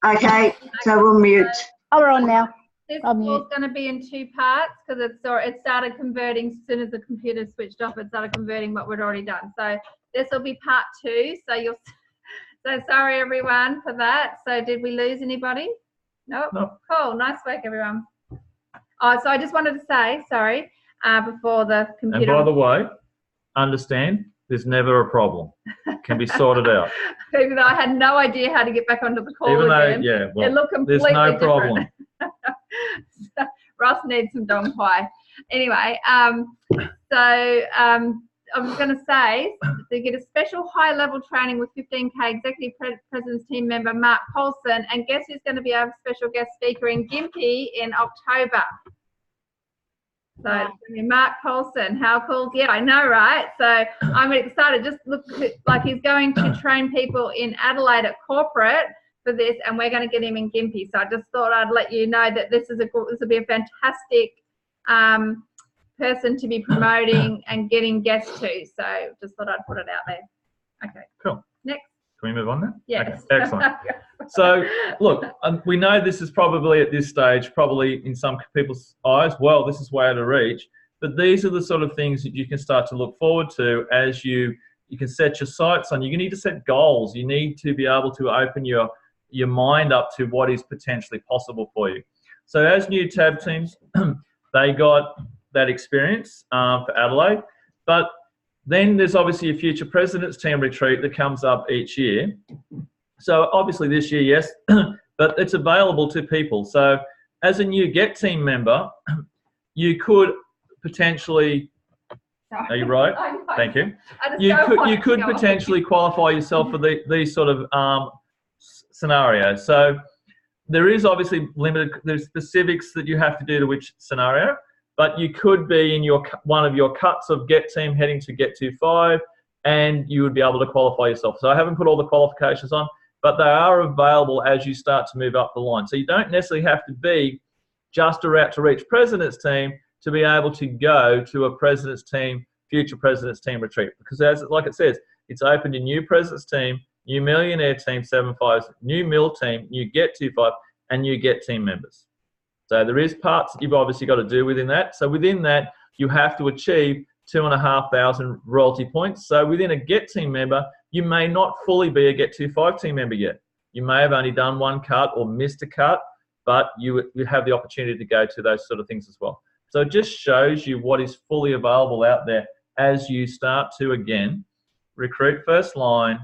Okay, so we'll mute. Oh, we're on now. This I'll call is mute. going to be in 2 parts because it started converting as soon as the computer switched off. It started converting what we'd already done. So this will be part 2. So sorry everyone for that. So did we lose anybody? Nope. No. Cool. Nice work, everyone. Oh, so I just wanted to say sorry before the computer. And by the way, understand there's never a problem. It can be sorted out. Even though I had no idea how to get back onto the call Even though, again. yeah, well, It looked completely there's no different. problem. Ross needs some dong pie. Anyway, I was going to say, they get a special high-level training with 15K Executive President's Team member Mark Colson, and guess who's going to be our special guest speaker in Gympie in October? So it's going to be Mark Colson. How cool? Yeah, I know, right? So I'm excited. Just look like he's going to train people in Adelaide at corporate for this, and we're going to get him in Gympie. So I just thought I'd let you know that this will be a fantastic person to be promoting and getting guests to. So just thought I'd put it out there. Okay. Cool. Next. Can we move on now? Yes. Okay, excellent. So, look, we know this is probably at this stage, probably in some people's eyes, well, this is way out of reach. But these are the sort of things that you can start to look forward to as you can set your sights on. You need to set goals. You need to be able to open your mind up to what is potentially possible for you. So as new TAB teams, they got that experience for Adelaide. But then there's obviously a future president's team retreat that comes up each year. So obviously this year, yes, but it's available to people. So as a new GET team member, you could potentially, are you right? Thank you. You could potentially qualify yourself for these sort of scenarios. So there is obviously there's specifics that you have to do to which scenario, but you could be in one of your cuts of GET team heading to GET 2.5, and you would be able to qualify yourself. So I haven't put all the qualifications on, but they are available as you start to move up the line. So you don't necessarily have to be just about to reach president's team to be able to go to a president's team, future president's team retreat. Because like it says, it's open to new president's team, new millionaire team 7.5s, new mill team, new GET 2.5, and new GET team members. So there is parts that you've obviously got to do within that. So within that, you have to achieve 2,500 royalty points. So within a GET team member, you may not fully be a GET 2.5 team member yet. You may have only done one cut or missed a cut, but you have the opportunity to go to those sort of things as well. So it just shows you what is fully available out there as you start to, again, recruit first line,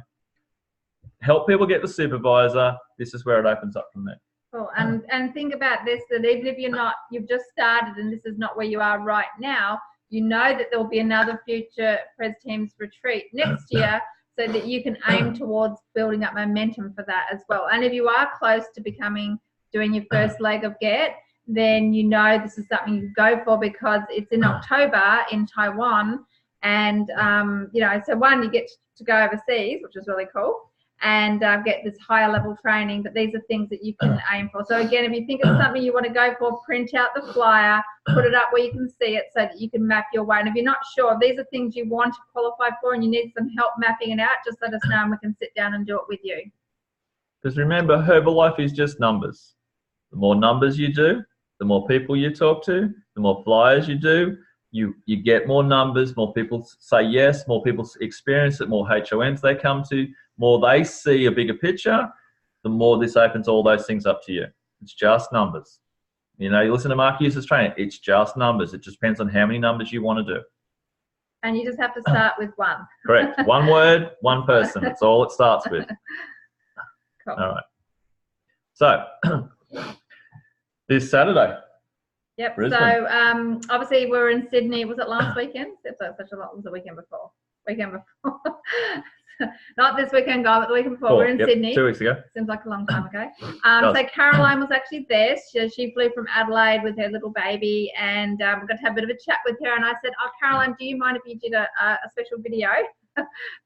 help people get the supervisor. This is where it opens up from there. Cool. And think about this, that even if you've just started and this is not where you are right now, you know that there'll be another future Pres Teams retreat next year, so that you can aim towards building up momentum for that as well. And if you are close to doing your first leg of GET, then you know this is something you go for, because it's in October in Taiwan. And, so one, you get to go overseas, which is really cool, and get this higher level training. But these are things that you can aim for. So again, if you think it's something you want to go for, print out the flyer, put it up where you can see it so that you can map your way. And if you're not sure, if these are things you want to qualify for and you need some help mapping it out, just let us know and we can sit down and do it with you. Because remember, Herbalife is just numbers. The more numbers you do, the more people you talk to, the more flyers you do, you get more numbers, more people say yes, more people experience it, more HOMs they come to, more they see a bigger picture, the more this opens all those things up to you. It's just numbers. You listen to Mark Hughes' training, it's just numbers. It just depends on how many numbers you want to do. And you just have to start with one. Correct. One word, one person. That's all it starts with. Cool. All right. So, this Saturday. Yep. Brisbane. So obviously we were in Sydney. Was it last weekend? It was the weekend before. Not this weekend, guys, but the weekend before. We're in Sydney. 2 weeks ago. Seems like a long time ago. So Caroline was actually there. She flew from Adelaide with her little baby, and we got to have a bit of a chat with her. And I said, "Oh, Caroline, do you mind if you did a special video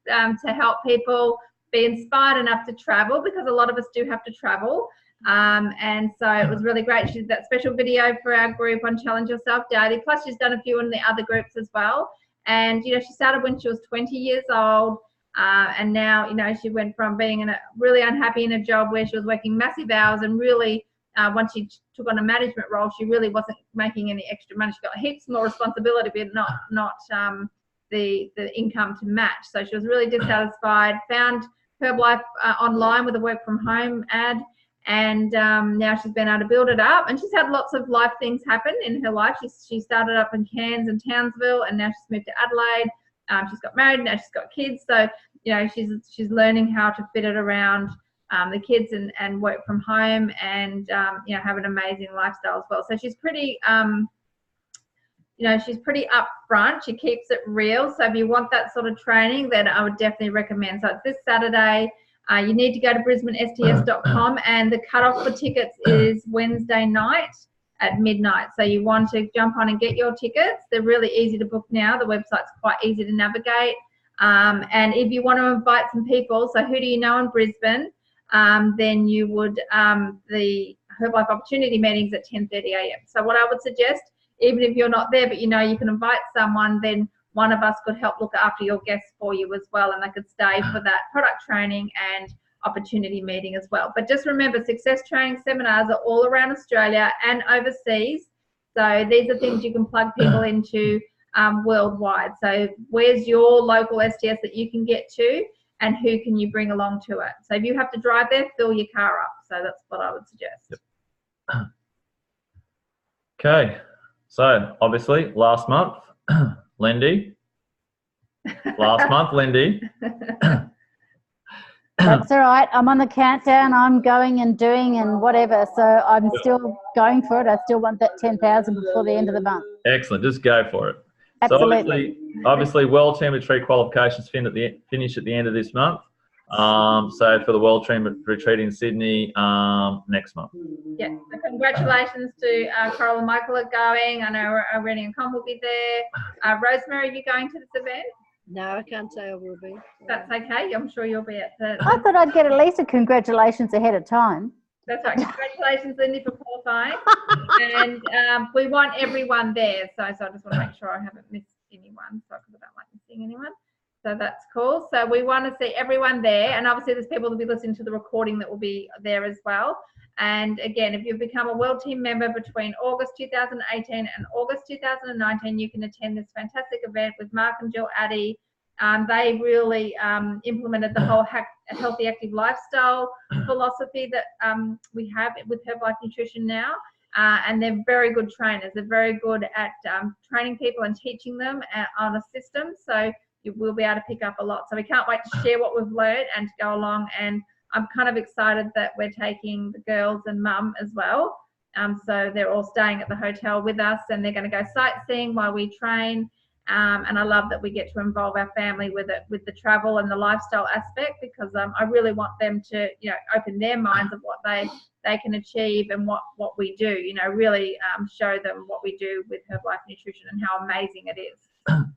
to help people be inspired enough to travel? Because a lot of us do have to travel." And so it was really great. She did that special video for our group on Challenge Yourself Daily. Plus she's done a few in the other groups as well. And, she started when she was 20 years old. And now, you know, she went from being really unhappy in a job where she was working massive hours, and really, once she took on a management role, she really wasn't making any extra money. She got heaps more responsibility, but not the income to match. So she was really dissatisfied. Found Herbalife online with a work from home ad, and now she's been able to build it up. And she's had lots of life things happen in her life. She started up in Cairns and Townsville, and now she's moved to Adelaide. She's got married, now she's got kids. So, you know, she's learning how to fit it around the kids and work from home, and you know, have an amazing lifestyle as well. So she's pretty you know, she's pretty upfront. She keeps it real. So if you want that sort of training, then I would definitely recommend. So it's this Saturday. You need to go to brisbanests.com, and the cutoff for tickets is Wednesday night at midnight. So you want to jump on and get your tickets. They're really easy to book now. The website's quite easy to navigate. And if you want to invite some people, so who do you know in Brisbane? Then you would, the Herbalife Opportunity meetings at 10:30 a.m. So what I would suggest, even if you're not there, but you know you can invite someone, then one of us could help look after your guests for you as well, and they could stay for that product training and opportunity meeting as well. But just remember, success training seminars are all around Australia and overseas. So these are things you can plug people into worldwide. So where's your local STS that you can get to, and who can you bring along to it? So if you have to drive there, fill your car up. So that's what I would suggest. Yep. Okay. So obviously last month, Lindy. Last month, Lindy. That's all right. I'm on the countdown. I'm going and doing and whatever. So I'm still going for it. I still want that 10,000 before the end of the month. Excellent. Just go for it. Absolutely. So obviously World Team Retreat qualifications finish at the end of this month. So for the World Team Retreat in Sydney next month. Yeah, so congratulations to Coral and Michael are going. I know Rennie and Con will be there. Rosemary, are you going to this event? No, I can't say I will be. That's okay. I'm sure you'll be at the... I thought I'd get at least a congratulations ahead of time. That's right. Congratulations, Lindy, for qualifying. And we want everyone there. So I just want to make sure I haven't missed anyone, because I don't like missing anyone. So that's cool. So we want to see everyone there. And obviously there's people that will be listening to the recording that will be there as well. And again, if you've become a World Team member between August 2018 and August 2019, you can attend this fantastic event with Mark and Jill Addy. They really implemented the whole healthy, active lifestyle philosophy that we have with Herbalife Nutrition now. And they're very good trainers. They're very good at training people and teaching them on a system. So you will be able to pick up a lot. So we can't wait to share what we've learned and to go along. And I'm kind of excited that we're taking the girls and mum as well. So they're all staying at the hotel with us, and they're going to go sightseeing while we train. And I love that we get to involve our family with it, with the travel and the lifestyle aspect, because I really want them to, you know, open their minds of what they can achieve and what we do, you know, really show them what we do with Herbalife Nutrition and how amazing it is.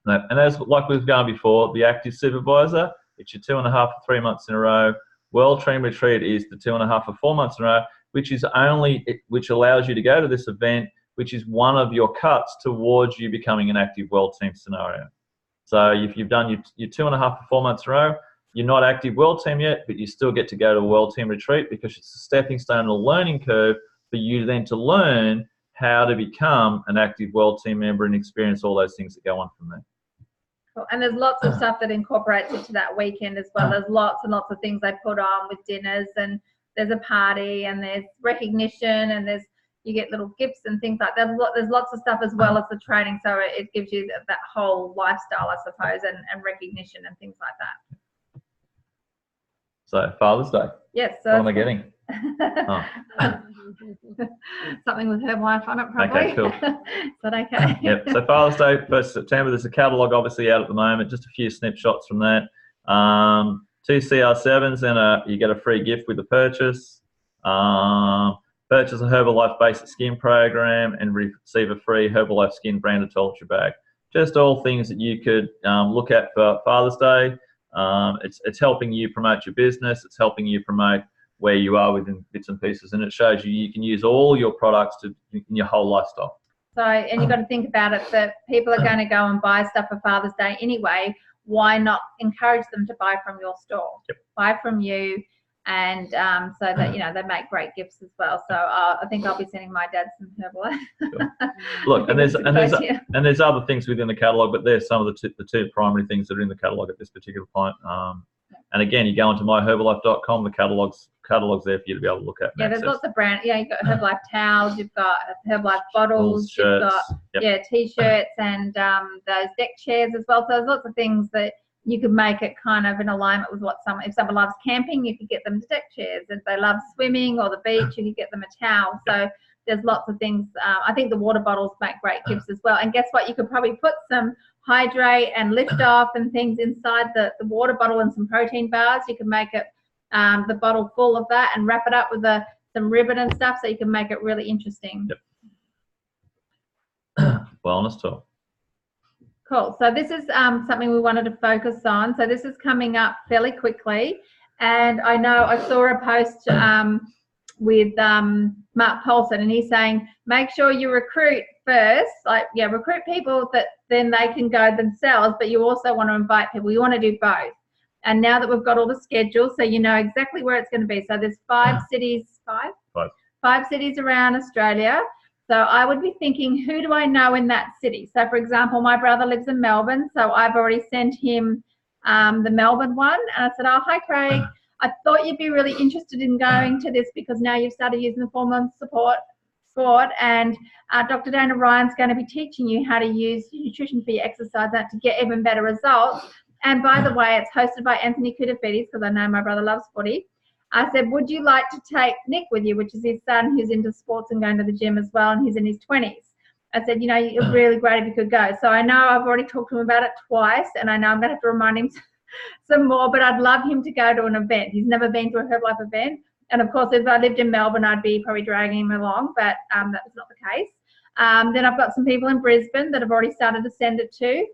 And as like we've gone before, the Active Supervisor, it's your 2.5 or 3 months in a row. World Team Retreat is the 2.5 or 4 months in a row, which allows you to go to this event, which is one of your cuts towards you becoming an active World Team scenario. So if you've done your 2.5 or 4 months in a row, you're not active World Team yet, but you still get to go to a World Team Retreat, because it's a stepping stone and a learning curve for you then to learn how to become an active World Team member and experience all those things that go on from there. Cool. And there's lots of stuff that incorporates into that weekend as well. There's lots and lots of things they put on with dinners, and there's a party, and there's recognition, and you get little gifts and things like that. There's lots of stuff as well as the training. So it gives you that whole lifestyle, I suppose, and recognition and things like that. So Father's Day. Yes. So what am I getting? Oh. Something with Herbalife on it, probably. Okay, cool. Is that okay? Yep. So Father's Day, 1st September. There's a catalogue obviously out at the moment. Just a few snapshots from that. 2 CR7s, and you get a free gift with the purchase. Purchase a Herbalife Basic Skin program and receive a free Herbalife Skin branded toiletry bag. Just all things that you could look at for Father's Day. It's helping you promote your business. It's helping you promote where you are within bits and pieces, and it shows you can use all your products in your whole lifestyle. So, and you've got to think about it, that people are going to go and buy stuff for Father's Day anyway. why not encourage them to buy from your store? Yep. Buy from you, and so that they make great gifts as well. So I think I'll be sending my dad some Herbalife. Look, and It's a good idea. there's other things within the catalogue, but there's some of the two primary things that are in the catalogue at this particular point. And again, you go onto myherbalife.com, the catalogue's there for you to be able to look at. Yeah, there's lots of brands. Yeah, you've got Herbalife towels, you've got Herbalife bottles, shirts, you've got t-shirts, and those deck chairs as well. So there's lots of things that you could make it kind of in alignment with what if someone loves camping, you could get them deck chairs. If they love swimming or the beach, you could get them a towel. So there's lots of things. I think the water bottles make great gifts as well. And guess what? You could probably put some hydrate and lift off and things inside the water bottle and some protein bars. You can make it the bottle full of that and wrap it up with some ribbon and stuff, so you can make it really interesting. Wellness talk. Cool. So this is something we wanted to focus on. So this is coming up fairly quickly. And I know I saw a post with Mark Paulson, and he's saying, make sure you recruit first. Recruit people that then they can go themselves, but you also want to invite people. You want to do both. And now that we've got all the schedules, so you know exactly where it's going to be. So there's five cities around Australia. So I would be thinking, who do I know in that city? So, for example, my brother lives in Melbourne, so I've already sent him the Melbourne one. And I said, oh, hi, Craig. I thought you'd be really interested in going to this because now you've started using the Formula Sport, and Dr. Dana Ryan's going to be teaching you how to use nutrition for your exercise to get even better results. And by the way, it's hosted by Anthony Koutoufides, because I know my brother loves footy. I said, would you like to take Nick with you, which is his son, who's into sports and going to the gym as well, and he's in his 20s. I said, it's really great if you could go. So I know I've already talked to him about it twice, and I know I'm going to have to remind him some more, but I'd love him to go to an event. He's never been to a Herbalife event. And of course, if I lived in Melbourne, I'd be probably dragging him along, but that was not the case. Then I've got some people in Brisbane that have already started to send it to.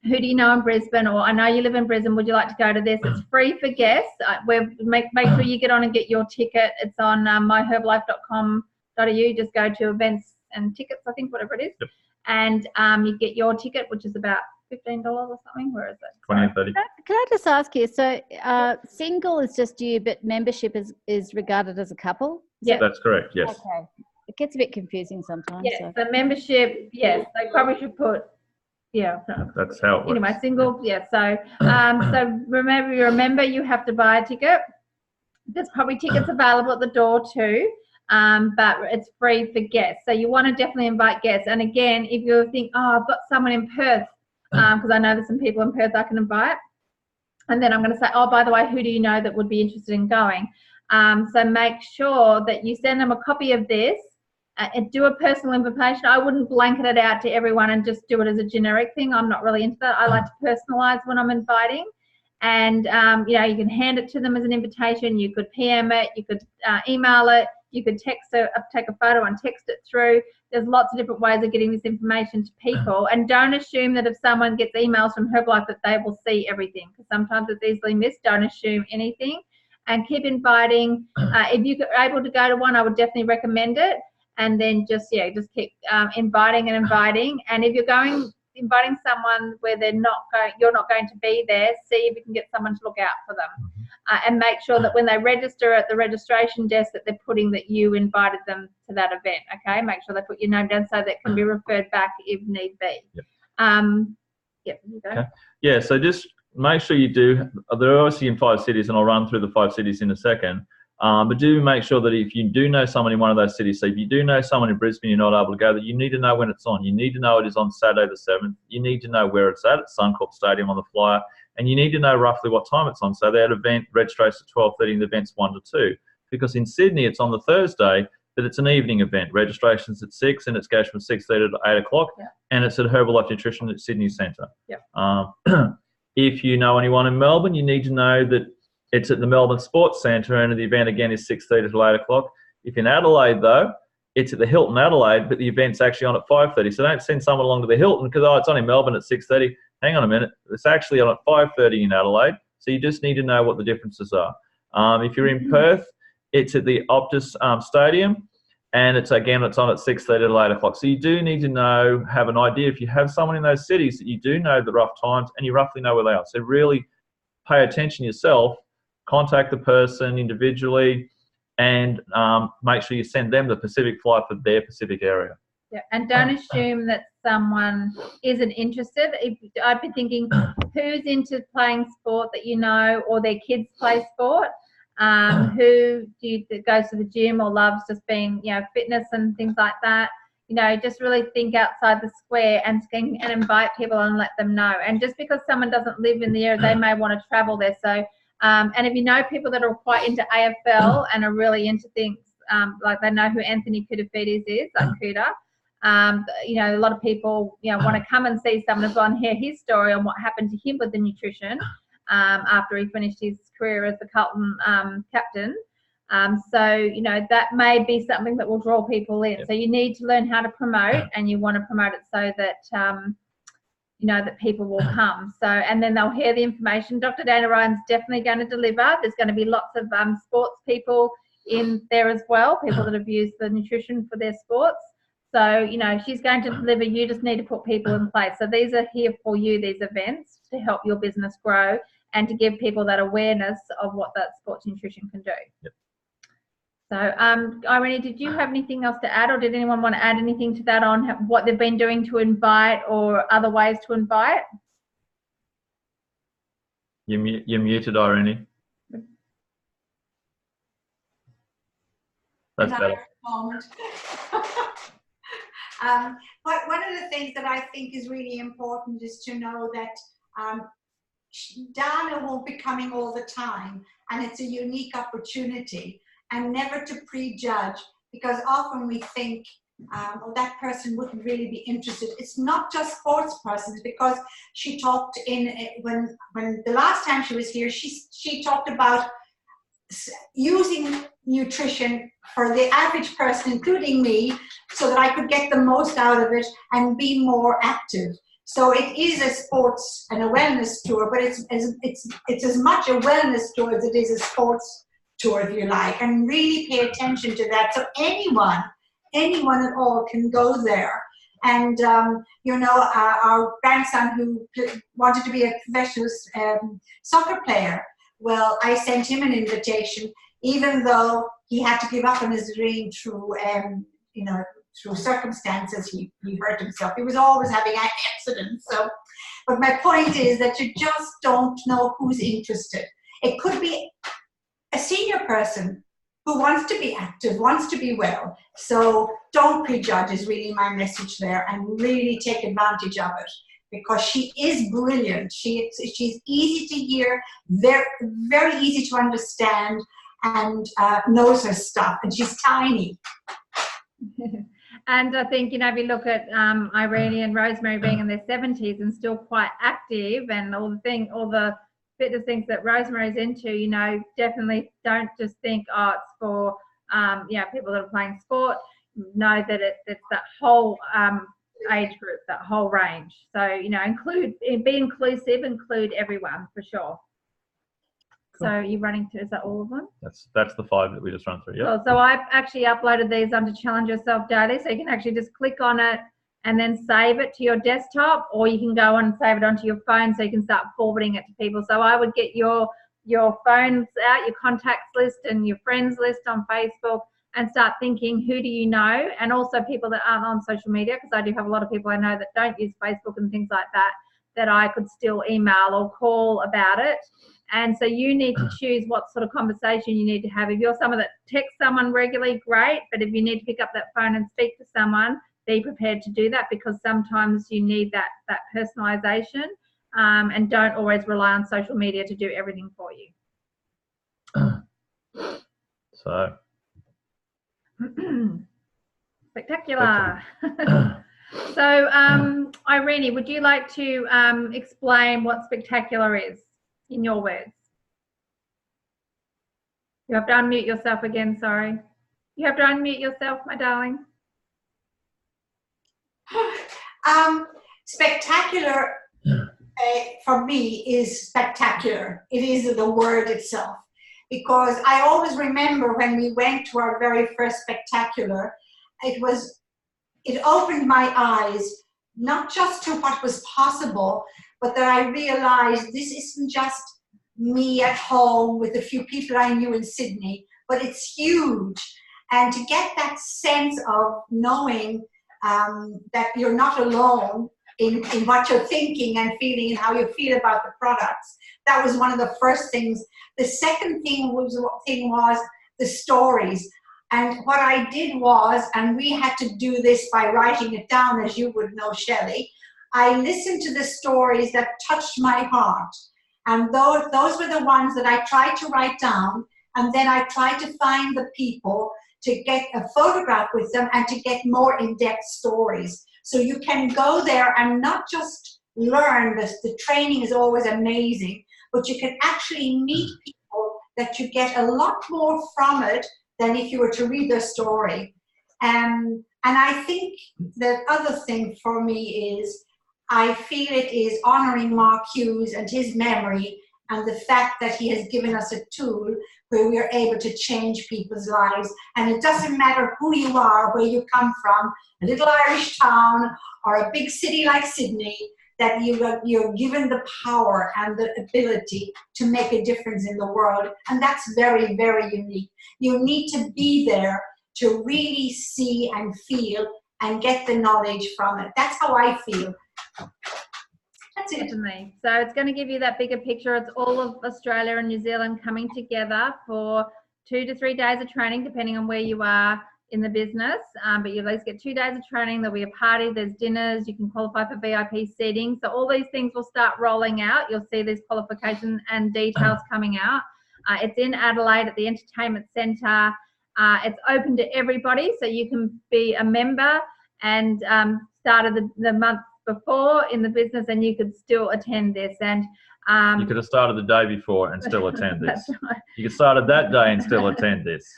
Who do you know in Brisbane? Or I know you live in Brisbane. Would you like to go to this? It's free for guests. Make sure you get on and get your ticket. It's on myherbalife.com.au. Just go to events and tickets, I think, whatever it is. Yep. And you get your ticket, which is about $15 or something. Where is it? 20 and 30. Can I just ask you, so single is just you, but membership is regarded as a couple? Yeah. That's correct, yes. Okay. It gets a bit confusing sometimes. Yes, the membership, yes. They probably should put, That's how it works. anyway, single, yeah. So, so remember, you have to buy a ticket. There's probably tickets available at the door too, but it's free for guests. So you want to definitely invite guests. And again, if you think, oh, I've got someone in Perth, because I know there's some people in Perth I can invite. And then I'm going to say, oh, by the way, who do you know that would be interested in going? So make sure that you send them a copy of this. And do a personal invitation. I wouldn't blanket it out to everyone and just do it as a generic thing. I'm not really into that. I like to personalize when I'm inviting. And, you can hand it to them as an invitation. You could PM it. You could email it. You could take a photo and text it through. There's lots of different ways of getting this information to people. And don't assume that if someone gets emails from Herbalife that they will see everything, because sometimes it's easily missed. Don't assume anything. And keep inviting. If you're able to go to one, I would definitely recommend it. And then just keep inviting and inviting. And if you're inviting someone where you're not going to be there, see if you can get someone to look out for them. And make sure that when they register at the registration desk that they're putting that you invited them to that event, okay? Make sure they put your name down so that can be referred back if need be. Yep. You go. Okay. Yeah, so just make sure you do. They're obviously in 5 cities, and I'll run through the 5 cities in a second. But do make sure that if you do know someone in one of those cities, so if you do know someone in Brisbane you're not able to go, that you need to know when it's on. You need to know it is on Saturday the 7th. You need to know where it's at Suncorp Stadium on the flyer. And you need to know roughly what time it's on. So that event registration at 12:30 and the event's 1 to 2. Because in Sydney it's on the Thursday, but it's an evening event. Registration's at 6 and it goes from 6:30 to 8 o'clock. Yeah. And it's at Herbalife Nutrition at Sydney Centre. Yeah. If you know anyone in Melbourne, you need to know that it's at the Melbourne Sports Centre, and the event again is 6:30 to 8 o'clock. If in Adelaide, though, it's at the Hilton Adelaide, but the event's actually on at 5:30. So don't send someone along to the Hilton because, it's on in Melbourne at 6:30. Hang on a minute. It's actually on at 5:30 in Adelaide. So you just need to know what the differences are. If you're in Perth, it's at the Optus Stadium. and it's on at 6:30 to 8 o'clock. So you do need to have an idea. If you have someone in those cities that you do know the rough times and you roughly know where they are. So really pay attention yourself, contact the person individually, and make sure you send them the Pacific flight for their Pacific area. Yeah, and don't assume that someone isn't interested. I'd be thinking, who's into playing sport that you know, or their kids play sport? Who goes to the gym or loves just being, fitness and things like that? Just really think outside the square and invite people and let them know. And just because someone doesn't live in the area, they may want to travel there. So, and if you know people that are quite into AFL and are really into things, like they know who Anthony Koutoufides is, like Kuta. A lot of people, want to come and see someone as well and hear his story on what happened to him with the nutrition after he finished his career as the Carlton captain. So, that may be something that will draw people in. Yep. So you need to learn how to promote, and you want to promote it so that, that people will come. So, and then they'll hear the information. Dr. Dana Ryan's definitely going to deliver. There's going to be lots of sports people in there as well, people that have used the nutrition for their sports. So, she's going to deliver. You just need to put people in place. So these are here for you, these events, to help your business grow and to give people that awareness of what that sports nutrition can do. Yep. So, Irene, did you have anything else to add, or did anyone want to add anything to that on what they've been doing to invite or other ways to invite? You're muted, Irene. That's better. But one of the things that I think is really important is to know that Dana won't be coming all the time, and it's a unique opportunity, and never to prejudge, because often we think that person wouldn't really be interested. It's not just sports persons, because she talked when the last time she was here, she talked about using nutrition for the average person, including me, so that I could get the most out of it and be more active. So it is a sports and a wellness tour, but it's as much a wellness tour as it is a sports tour, if you like, and really pay attention to that. So anyone at all can go there. And, our grandson who wanted to be a professional soccer player, well, I sent him an invitation, even though he had to give up on his dream through, through circumstances. He hurt himself. He was always having accidents. So, but my point is that you just don't know who's interested. It could be a senior person who wants to be active, wants to be well. So don't prejudge is really my message there, and really take advantage of it, because she is brilliant. She's easy to hear, very, very easy to understand, and knows her stuff, and she's tiny. And I think, if you look at Irene and Rosemary being in their 70s and still quite active, and all the fitness things that Rosemary's into, definitely don't just think, oh, it's for, people that are playing sport. Know that it's that whole age group, that whole range. So, be inclusive, include everyone for sure. Cool. So you're running through, is that all of them? That's the 5 that we just run through, yeah. Cool. So I've actually uploaded these onto Challenge Yourself Daily, so you can actually just click on it and then save it to your desktop, or you can go and save it onto your phone so you can start forwarding it to people. So I would get your phones out, your contacts list and your friends list on Facebook, and start thinking, who do you know? And also people that aren't on social media, because I do have a lot of people I know that don't use Facebook and things like that, that I could still email or call about it. And so you need to choose what sort of conversation you need to have. If you're someone that texts someone regularly, great. But if you need to pick up that phone and speak to someone, be prepared to do that, because sometimes you need that personalization, and don't always rely on social media to do everything for you. So. Spectacular. So, Irene, would you like to explain what spectacular is in your words? You have to unmute yourself again, sorry. You have to unmute yourself, my darling. Spectacular for me is spectacular. It is the word itself. Because I always remember when we went to our very first spectacular, it opened my eyes, not just to what was possible, but that I realized this isn't just me at home with a few people I knew in Sydney, but it's huge. And to get that sense of knowing that you're not alone in what you're thinking and feeling and how you feel about the products, that was one of the first things. The second thing was the stories. And what I did was, and we had to do this by writing it down, as you would know, Shelley, I listened to the stories that touched my heart. And those were the ones that I tried to write down. And then I tried to find the people to get a photograph with them and to get more in-depth stories. So you can go there and not just learn, the training is always amazing, but you can actually meet people that you get a lot more from it than if you were to read their story. And I think the other thing for me is, I feel it is honoring Mark Hughes and his memory and the fact that he has given us a tool where we are able to change people's lives. And it doesn't matter who you are, where you come from, a little Irish town or a big city like Sydney, that you're given the power and the ability to make a difference in the world. And that's very, very unique. You need to be there to really see and feel and get the knowledge from it. That's how I feel. That's it. Definitely. So it's going to give you that bigger picture. It's all of Australia and New Zealand coming together for 2 to 3 days of training, depending on where you are in the business. But you at least get 2 days of training. There'll be a party, there's dinners, you can qualify for VIP seating. So all these things will start rolling out. You'll see these qualifications and details coming out. It's in Adelaide at the Entertainment Centre. It's open to everybody, so you can be a member and started the month before in the business, and you could still attend this. And you could have started the day before and still attend this. That's right. You could start that day and still attend this.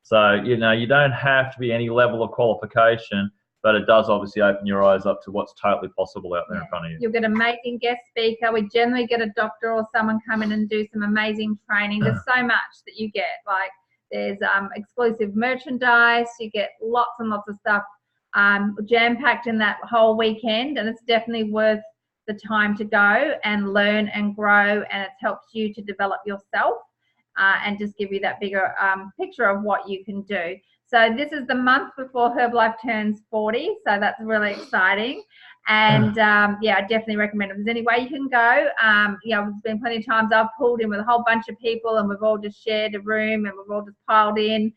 So, you know, you don't have to be any level of qualification, but it does obviously open your eyes up to what's totally possible out there in front of you. You'll get an amazing guest speaker. We generally get a doctor or someone come in and do some amazing training. There's so much that you get. Like there's exclusive merchandise. You get lots and lots of stuff jam-packed in that whole weekend, and it's definitely worth the time to go and learn and grow, and it helps you to develop yourself and just give you that bigger picture of what you can do. So this is the month before Herbalife turns 40, so that's really exciting. And yeah, I definitely recommend it. If there's any way you can go, you know, there's been plenty of times I've pulled in with a whole bunch of people and we've all just shared a room and we've all just piled in.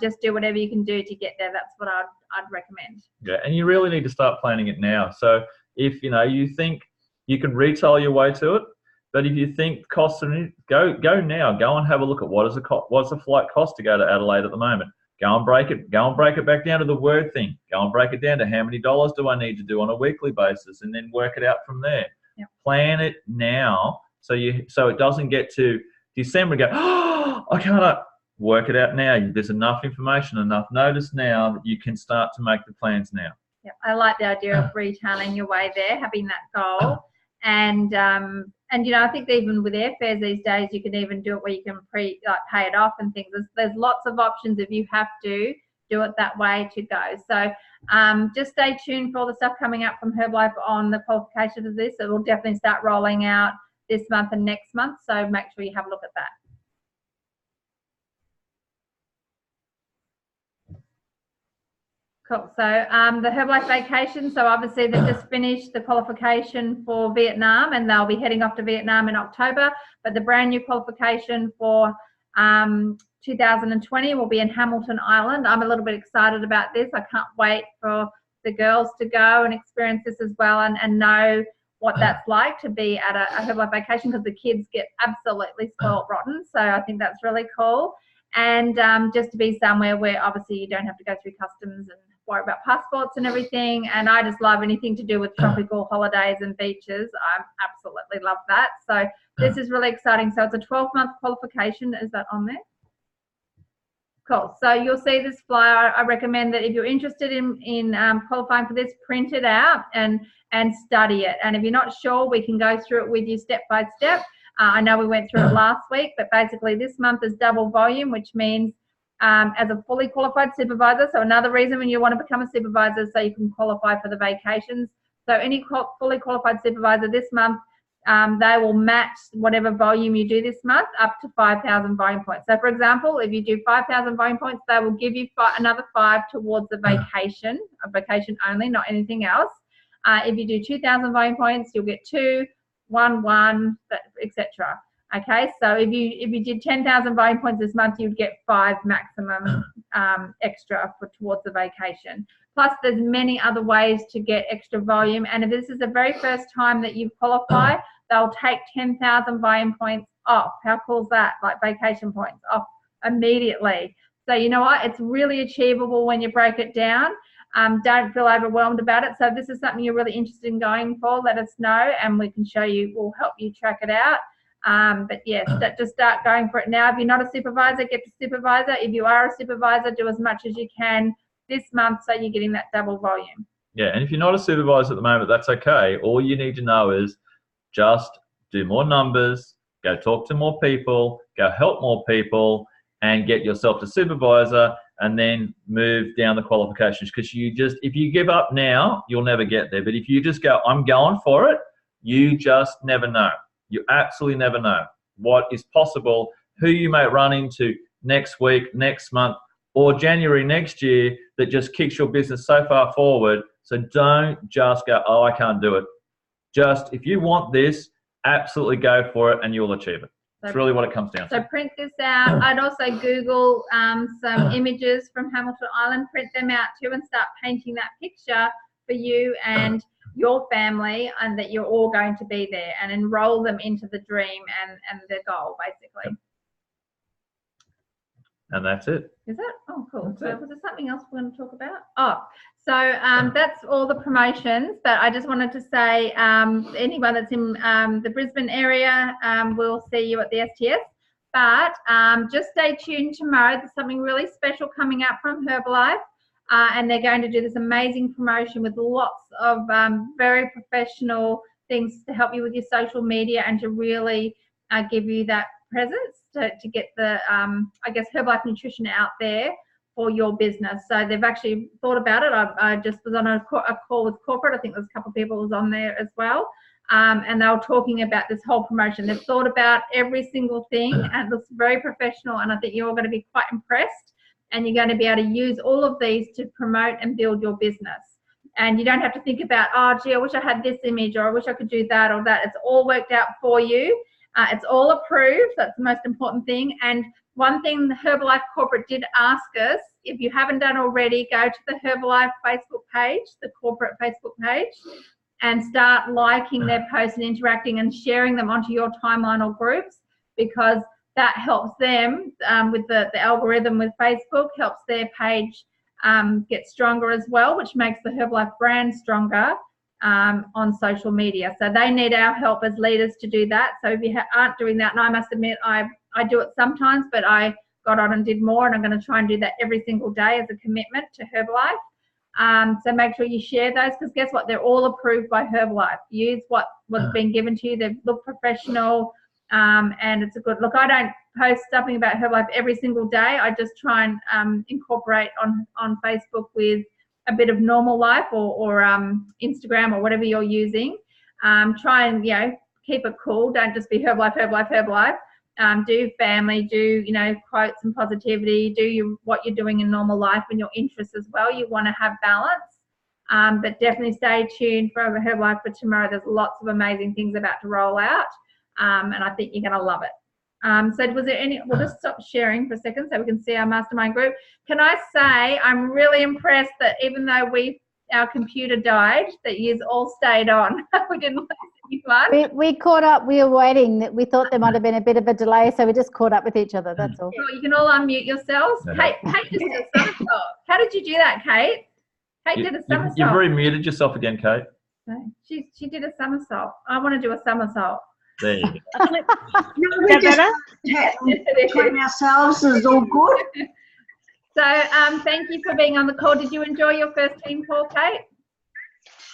Just do whatever you can do to get there. That's what I'd recommend. Yeah, and you really need to start planning it now. So if you know you think you can retail your way to it, but if you think costs are go now. Go and have a look at what's the flight cost to go to Adelaide at the moment. Go and break it back down to the word thing. Go and break it down to how many dollars do I need to do on a weekly basis, and then work it out from there. Yep. Plan it now so it doesn't get to December and go, oh, I can't. Work it out now. There's enough information, enough notice now that you can start to make the plans now. Yeah, I like the idea of retailing your way there, having that goal, and you know, I think even with airfares these days, you can even do it where you can pay it off and things. There's lots of options if you have to do it that way to go. So just stay tuned for all the stuff coming up from Herbalife on the qualification of this. It will definitely start rolling out this month and next month. So make sure you have a look at that. Cool. So the Herbalife vacation, so obviously they've just finished the qualification for Vietnam and they'll be heading off to Vietnam in October, but the brand new qualification for 2020 will be in Hamilton Island. I'm a little bit excited about this. I can't wait for the girls to go and experience this as well and know what that's like to be at a Herbalife vacation, because the kids get absolutely spoiled rotten. So I think that's really cool. And just to be somewhere where obviously you don't have to go through customs and worry about passports and everything. And I just love anything to do with tropical holidays and beaches. I absolutely love that. So this is really exciting. So it's a 12-month qualification. Is that on there? Cool. So you'll see this flyer. I recommend that if you're interested in qualifying for this, print it out and study it. And if you're not sure, we can go through it with you step by step. I know we went through it last week, but basically this month is double volume, which means as a fully qualified supervisor. So another reason when you want to become a supervisor is so you can qualify for the vacations. So any fully qualified supervisor this month, they will match whatever volume you do this month up to 5,000 volume points. So for example, if you do 5,000 volume points, they will give you another 5 towards the vacation, a vacation only, not anything else. If you do 2,000 volume points, you'll get 2, 1, etc. Okay, so if you did 10,000 volume points this month, you'd get 5 maximum extra towards the vacation. Plus, there's many other ways to get extra volume. And if this is the very first time that you qualify, they'll take 10,000 volume points off. How cool is that? Like vacation points off immediately. So you know what? It's really achievable when you break it down. Don't feel overwhelmed about it. So if this is something you're really interested in going for, let us know and we can show you, we'll help you track it out. But yes, just start going for it now. If you're not a supervisor, get to supervisor. If you are a supervisor, do as much as you can this month so you're getting that double volume. Yeah, and if you're not a supervisor at the moment, that's okay. All you need to know is just do more numbers, go talk to more people, go help more people, and get yourself to supervisor, and then move down the qualifications. Because if you give up now, you'll never get there. But if you just go, I'm going for it, you just never know. You absolutely never know what is possible, who you may run into next week, next month, or January next year that just kicks your business so far forward. So don't just go, oh, I can't do it. Just, if you want this, absolutely go for it and you'll achieve it. That's really what it comes down to. So print this out. I'd also Google some images from Hamilton Island, print them out too, and start painting that picture for you and your family, and that you're all going to be there, and enroll them into the dream and the goal, basically. And that's it. Is it? Oh, cool. That's So it. was there something else we're going to talk about? Oh, so that's all the promotions. But I just wanted to say, anyone that's in the Brisbane area, we'll see you at the STS. But just stay tuned tomorrow. There's something really special coming up from Herbalife. And they're going to do this amazing promotion with lots of very professional things to help you with your social media and to really give you that presence to get the, I guess, Herbalife Nutrition out there for your business. So they've actually thought about it. I just was on a call with corporate. I think there's a couple of people who was on there as well. And they were talking about this whole promotion. They've thought about every single thing, and it looks very professional. And I think you're all going to be quite impressed. And you're going to be able to use all of these to promote and build your business. And you don't have to think about, oh, gee, I wish I had this image, or I wish I could do that or that. It's all worked out for you. It's all approved. That's the most important thing. And one thing the Herbalife corporate did ask us, if you haven't done already, go to the Herbalife Facebook page, the corporate Facebook page, and start liking their posts and interacting and sharing them onto your timeline or groups, because that helps them with the algorithm with Facebook, helps their page get stronger as well, which makes the Herbalife brand stronger on social media. So they need our help as leaders to do that. So if you aren't doing that, and I must admit I do it sometimes, but I got on and did more, and I'm going to try and do that every single day as a commitment to Herbalife. So make sure you share those, because guess what? They're all approved by Herbalife. Use what's been given to you. They look professional. And it's a good look. I don't post something about Herbalife every single day. I just try and incorporate on Facebook with a bit of normal life or Instagram or whatever you're using. Try and keep it cool. Don't just be Herbalife, Herbalife, Herbalife. Do family, do quotes and positivity. Do what you're doing in normal life and your interests as well. You want to have balance. But definitely stay tuned for Herbalife for tomorrow. There's lots of amazing things about to roll out. And I think you're going to love it. So was there any, we'll just stop sharing for a second so we can see our mastermind group. Can I say I'm really impressed that even though our computer died, that you all stayed on. We didn't lose anyone. We caught up. We were waiting. We thought there might have been a bit of a delay, so we just caught up with each other. That's all. You can all unmute yourselves. Kate just did a somersault. How did you do that, Kate? Kate did a somersault. You've remuted yourself again, Kate. She did a somersault. I want to do a somersault. There you go. We just between ourselves is all good. So thank you for being on the call. Did you enjoy your first team call, Kate?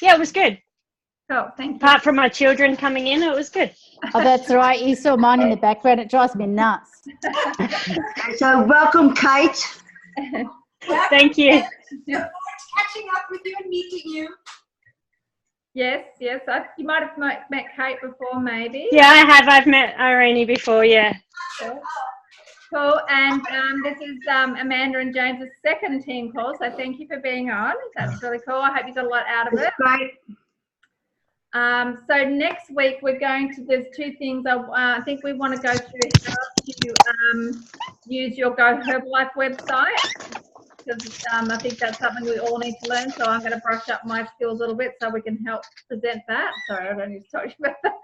Yeah, it was good. Cool. Thank you. Apart from my children coming in, it was good. Oh, that's right. You saw mine in the background. It drives me nuts. So welcome, Kate. Thank you. Look forward to catching up with you and meeting you. Yes. You might have met Kate before, maybe. Yeah, I have. I've met Irene before, yeah. Cool. And this is Amanda and James's second team call, so thank you for being on. That's really cool. I hope you got a lot out of it. It's great. So next week we're going to, there's two things I think we want to go through how to use your Go Herbalife website, because I think that's something we all need to learn. So I'm going to brush up my skills a little bit so we can help present that. Sorry, I don't need to talk about that.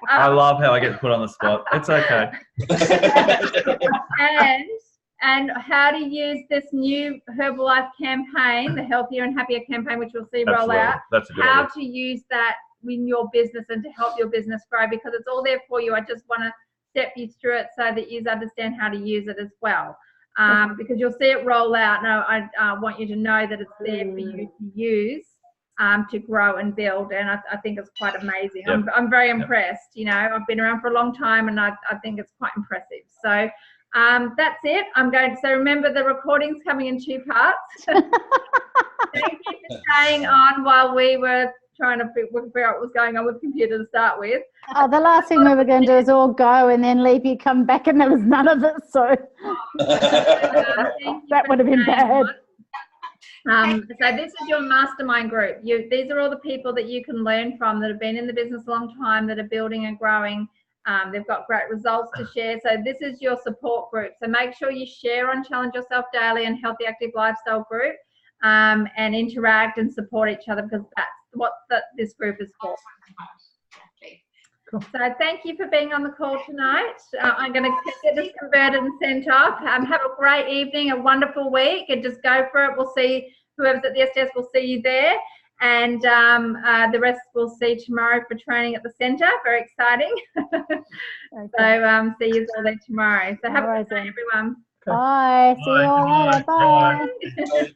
I love how I get put on the spot. It's okay. And how to use this new Herbalife campaign, the Healthier and Happier campaign, which we'll see roll Absolutely. out. That's a good How idea. to use that in your business and to help your business grow, because it's all there for you. I just want to step you through it so that you understand how to use it as well. Because you'll see it roll out. Now, I want you to know that it's there for you to use to grow and build, and I think it's quite amazing. Yep. I'm very impressed. You know, I've been around for a long time, and I think it's quite impressive. So that's it. So remember, the recording's coming in 2 parts. Thank you for staying on while we were trying to figure out what was going on with the computer to start with. Oh, the last thing we were going to do is all go and then leave you come back and there was none of it. So that would have been bad. So this is your mastermind group. These are all the people that you can learn from that have been in the business a long time, that are building and growing. They've got great results to share. So this is your support group. So make sure you share on Challenge Yourself Daily and Healthy Active Lifestyle group, and interact and support each other, because that's what this group is for. Cool. So thank you for being on the call tonight. I'm going to get this converted and sent off. Have a great evening, a wonderful week, and just go for it. We'll see whoever's at the STS, we'll see you there. And the rest we'll see tomorrow for training at the centre. Very exciting. So see you all there tomorrow. So have a good day, everyone. bye. See you all later. Bye. Bye.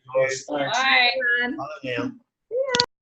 Bye, everyone. Bye now.